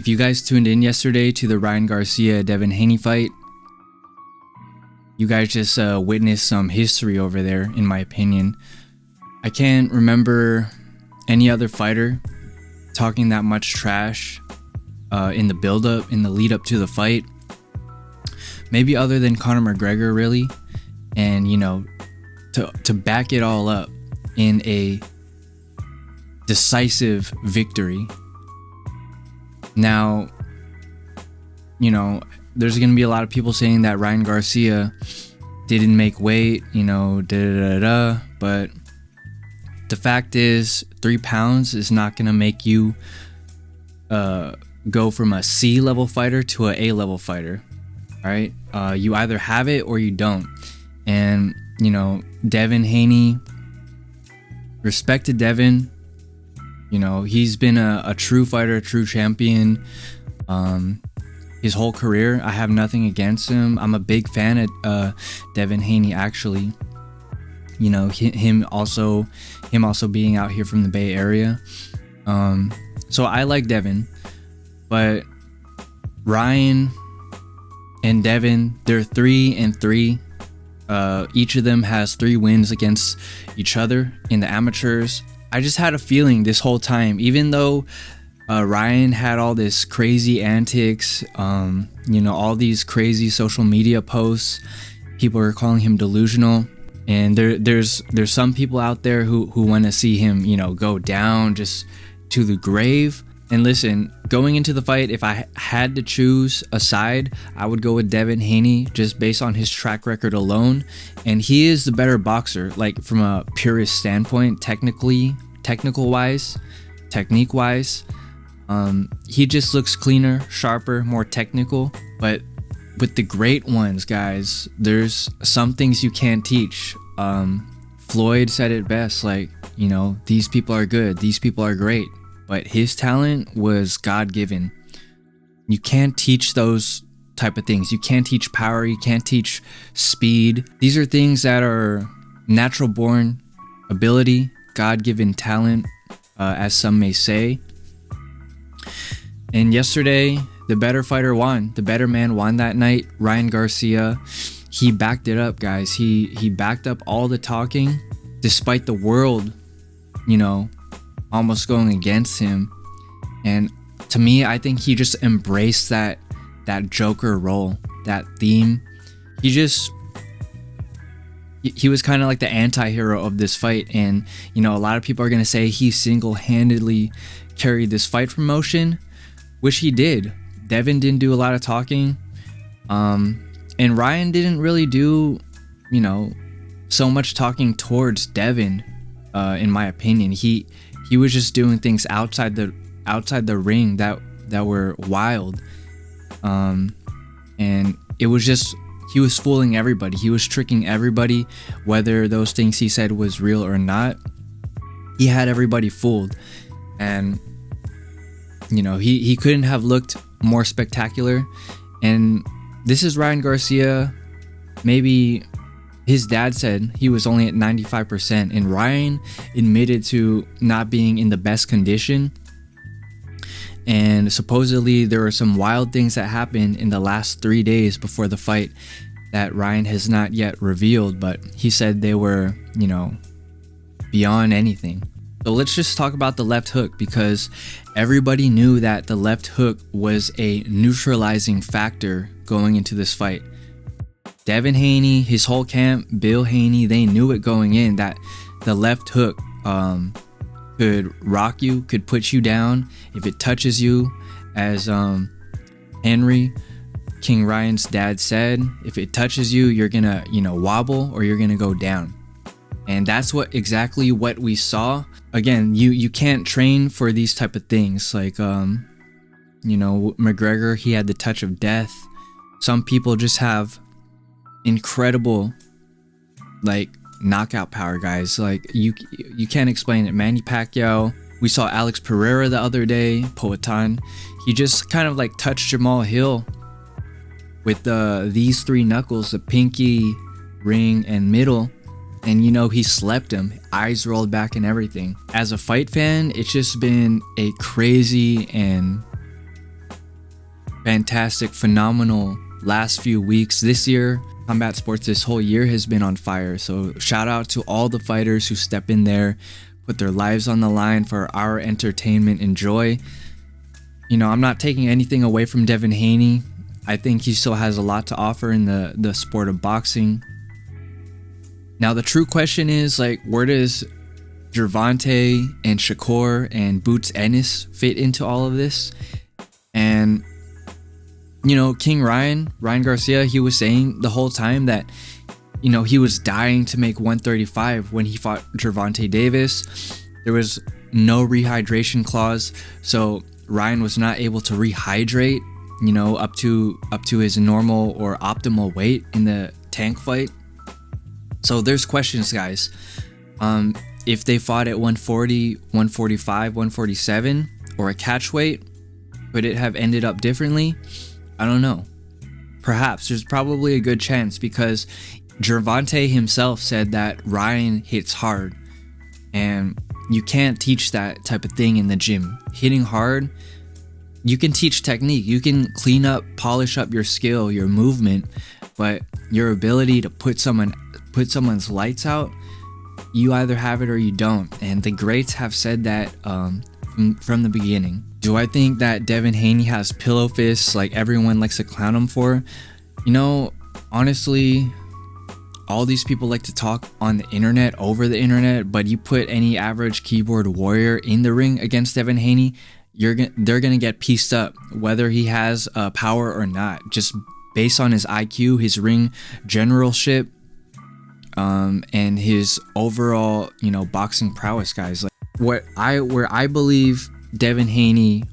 If you guys tuned in yesterday to the Ryan Garcia Devin Haney fight, you guys just witnessed some history over there, in my opinion. I can't remember any other fighter talking that much trash in the build-up, in the lead-up to the fight. Maybe other than Conor McGregor, really. And, you know, to back it all up in a decisive victory. Now, you know, there's going to be a lot of people saying that Ryan Garcia didn't make weight, you know, but the fact is 3 pounds is not going to make you go from a C level fighter to a level fighter. All right. You either have it or you don't. And, you know, Devin Haney, respect to Devin. You know, he's been a true fighter, a true champion his whole career. I have nothing against him. I'm a big fan of Devin Haney, actually. You know, him also being out here from the Bay Area. So I like Devin. But Ryan and Devin, they're 3-3. Each of them has 3 wins against each other in the amateurs. I just had a feeling this whole time, even though Ryan had all this crazy antics, you know, all these crazy social media posts, people are calling him delusional, and there's some people out there who want to see him, you know, go down just to the grave. And listen, going into the fight, if I had to choose a side, I would go with Devin Haney just based on his track record alone. And he is the better boxer, like from a purist standpoint, technique wise. He just looks cleaner, sharper, more technical. But with the great ones, guys, there's some things you can't teach. Floyd said it best, like, you know, these people are good, these people are great. But his talent was God-given. You can't teach those type of things. You can't teach power. You can't teach speed. These are things that are natural-born ability, God-given talent, as some may say. And yesterday, the better fighter won. The better man won that night. Ryan Garcia, he backed it up, guys. He backed up all the talking, despite the world, you know, almost going against him. And to me, I think he just embraced that Joker role, that theme. He was kind of like the anti-hero of this fight. And, you know, a lot of people are going to say he single-handedly carried this fight promotion, which he did. Devin didn't do a lot of talking. And Ryan didn't really do, you know, so much talking towards Devin, in my opinion. He was just doing things outside the ring that were wild, and it was just, he was fooling everybody. He was tricking everybody, whether those things he said was real or not. He had everybody fooled, and you know, he couldn't have looked more spectacular. And this is Ryan Garcia. Maybe his dad said he was only at 95%, and Ryan admitted to not being in the best condition. And supposedly there were some wild things that happened in the last 3 days before the fight that Ryan has not yet revealed, but he said they were, you know, beyond anything. So let's just talk about the left hook, because everybody knew that the left hook was a neutralizing factor going into this fight. Devin Haney, his whole camp, Bill Haney, they knew it going in that the left hook could rock you, could put you down if it touches you. As Henry, King Ryan's dad, said, if it touches you, you're gonna, you know, wobble or you're gonna go down. And that's exactly what we saw. Again, you can't train for these type of things. Like, you know, McGregor, he had the touch of death. Some people just have incredible, like, knockout power, guys. Like, you can't explain it. Manny Pacquiao, we saw Alex Pereira the other day, Poatan. He just kind of like touched Jamal Hill with these 3 knuckles, the pinky, ring, and middle. And, you know, he slept him, eyes rolled back and everything. As a fight fan, it's just been a crazy and fantastic, phenomenal last few weeks. This year, combat sports this whole year has been on fire. So shout out to all the fighters who step in there, put their lives on the line for our entertainment and joy. You know, I'm not taking anything away from Devin Haney. I think he still has a lot to offer in the sport of boxing. Now, the true question is, like, where does Gervonta and Shakur and Boots Ennis fit into all of this? And, you know, King Ryan Garcia, he was saying the whole time that, you know, he was dying to make 135 when he fought Gervonta Davis. There was no rehydration clause, so Ryan was not able to rehydrate, you know, up to his normal or optimal weight in the tank fight. So there's questions, guys. If they fought at 140, 145, 147, or a catch weight, could it have ended up differently? I don't know. Perhaps. There's probably a good chance, because Gervonta himself said that Ryan hits hard, and you can't teach that type of thing in the gym. Hitting hard, you can teach technique, you can clean up, polish up your skill, your movement, but your ability to put someone's lights out, you either have it or you don't. And the greats have said that from the beginning. Do I think that Devin Haney has pillow fists like everyone likes to clown him for? You know, honestly, all these people like to talk on the internet, over the internet, but you put any average keyboard warrior in the ring against Devin Haney, they're gonna get pieced up, whether he has power or not, just based on his IQ, his ring generalship, and his overall, you know, boxing prowess, guys. Like, where I believe Devin Haney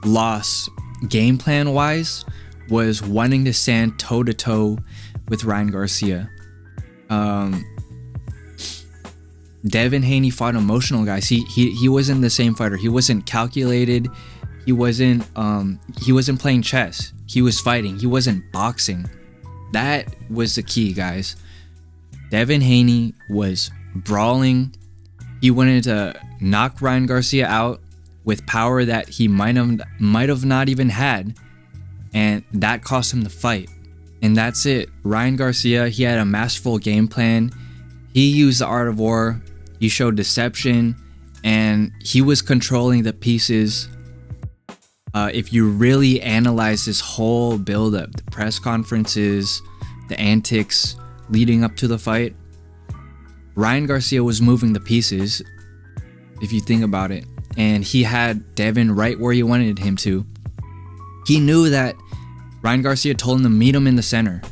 lost game plan wise was wanting to stand toe to toe with Ryan Garcia. Devin Haney fought emotional, guys. He wasn't the same fighter. He wasn't calculated. He wasn't playing chess. He was fighting. He wasn't boxing. That was the key, guys. Devin Haney was brawling. He wanted to knock Ryan Garcia out with power that he might have not even had, and that cost him the fight. And that's it. Ryan Garcia, he had a masterful game plan. He used the art of war. He showed deception, and he was controlling the pieces. If you really analyze this whole build-up, the press conferences, the antics leading up to the fight, Ryan Garcia was moving the pieces, if you think about it. And he had Devin right where he wanted him to. He knew that Ryan Garcia told him to meet him in the center.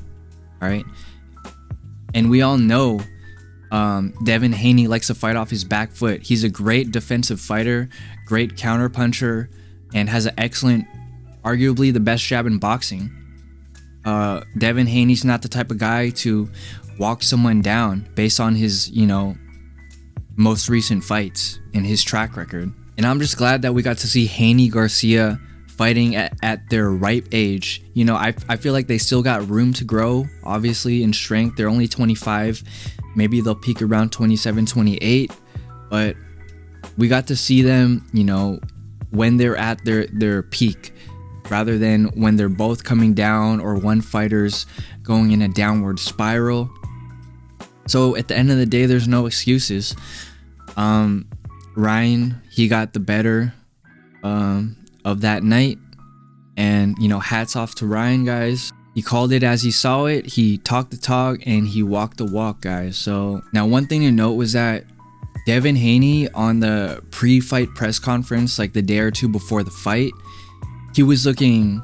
All right. And we all know Devin Haney likes to fight off his back foot. He's a great defensive fighter, great counter puncher, and has an excellent, arguably the best jab in boxing. Devin Haney's not the type of guy to walk someone down based on his, you know, most recent fights and his track record. And I'm just glad that we got to see Haney Garcia fighting at their ripe age. You know, I feel like they still got room to grow, obviously, in strength. They're only 25. Maybe they'll peak around 27, 28. But we got to see them, you know, when they're at their peak, rather than when they're both coming down or one fighter's going in a downward spiral. So at the end of the day, there's no excuses. Ryan, he got the better of that night, and, you know, hats off to Ryan, guys. He called it as he saw it. He talked the talk and he walked the walk, guys. So now, one thing to note was that Devin Haney, on the pre-fight press conference, like the day or two before the fight, he was looking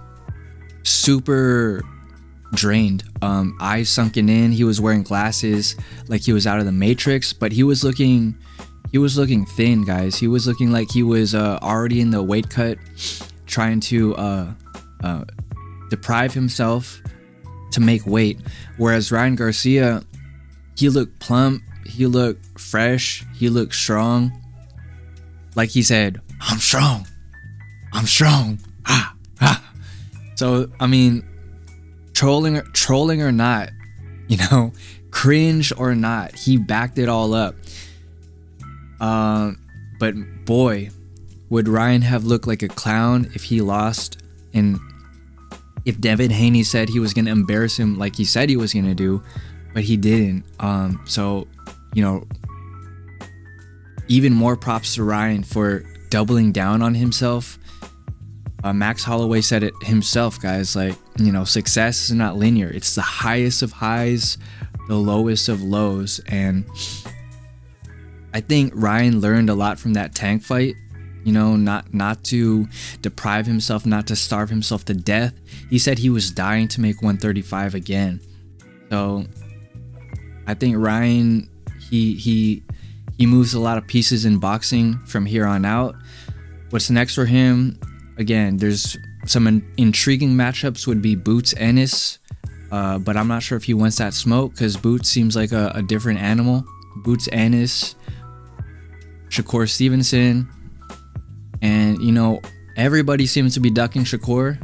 super drained, eyes sunken in. He was wearing glasses like he was out of the Matrix, but he was looking thin, guys. He was looking like he was already in the weight cut, trying to deprive himself to make weight. Whereas Ryan Garcia, he looked plump, he looked fresh, he looked strong. Like he said, I'm strong. Ha, ha. So, I mean, trolling or not, you know, cringe or not, he backed it all up. But boy, would Ryan have looked like a clown if he lost. And if Devin Haney said he was going to embarrass him like he said he was going to do, but he didn't. So, you know, even more props to Ryan for doubling down on himself. Max Holloway said it himself, guys, like, you know, success is not linear. It's the highest of highs, the lowest of lows. And I think Ryan learned a lot from that Tank fight, you know, not to deprive himself, not to starve himself to death. He said he was dying to make 135 again. So I think Ryan, he moves a lot of pieces in boxing from here on out. What's next for him? Again, there's some intriguing matchups would be Boots Ennis, but I'm not sure if he wants that smoke because Boots seems like a different animal. Boots Ennis, Shakur Stevenson, and you know, everybody seems to be ducking Shakur,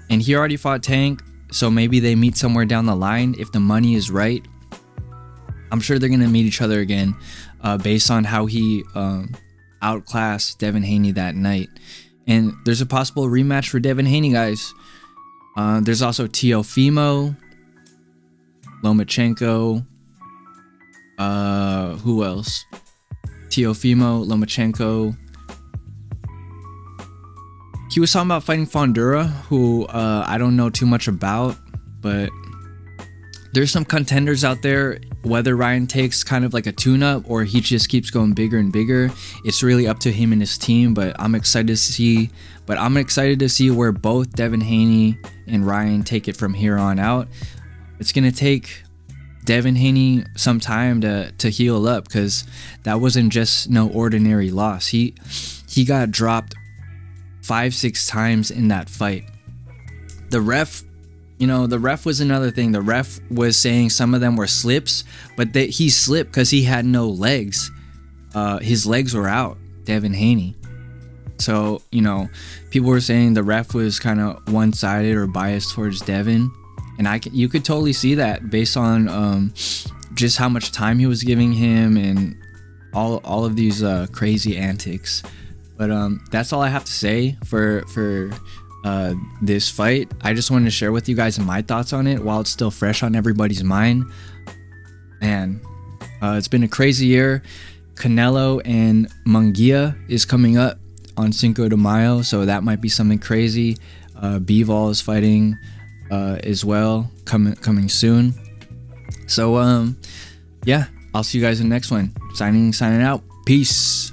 and he already fought Tank, so maybe they meet somewhere down the line if the money is right. I'm sure they're gonna meet each other again, based on how he outclassed Devin Haney that night. And there's a possible rematch for Devin Haney, guys. There's also Teofimo, Lomachenko. Who else? Teofimo, Lomachenko. He was talking about fighting Fondura, who I don't know too much about, but there's some contenders out there. Whether Ryan takes kind of like a tune-up or he just keeps going bigger and bigger, it's really up to him and his team. But I'm excited to see. Where both Devin Haney and Ryan take it from here on out. It's gonna take Devin Haney some time to heal up, because that wasn't just no ordinary loss. He got dropped 5-6 times in that fight. The ref was another thing. The ref was saying some of them were slips, but he slipped because he had no legs. His legs were out, Devin Haney. So, you know, people were saying the ref was kind of one-sided or biased towards Devin. And you could totally see that based on just how much time he was giving him and all of these crazy antics. But that's all I have to say for this fight. I just wanted to share with you guys my thoughts on it while it's still fresh on everybody's mind. And it's been a crazy year. Canelo and Munguia is coming up on Cinco de Mayo, so that might be something crazy. Bivol is fighting as well, coming soon. So yeah, I'll see you guys in the next one. Signing out. Peace.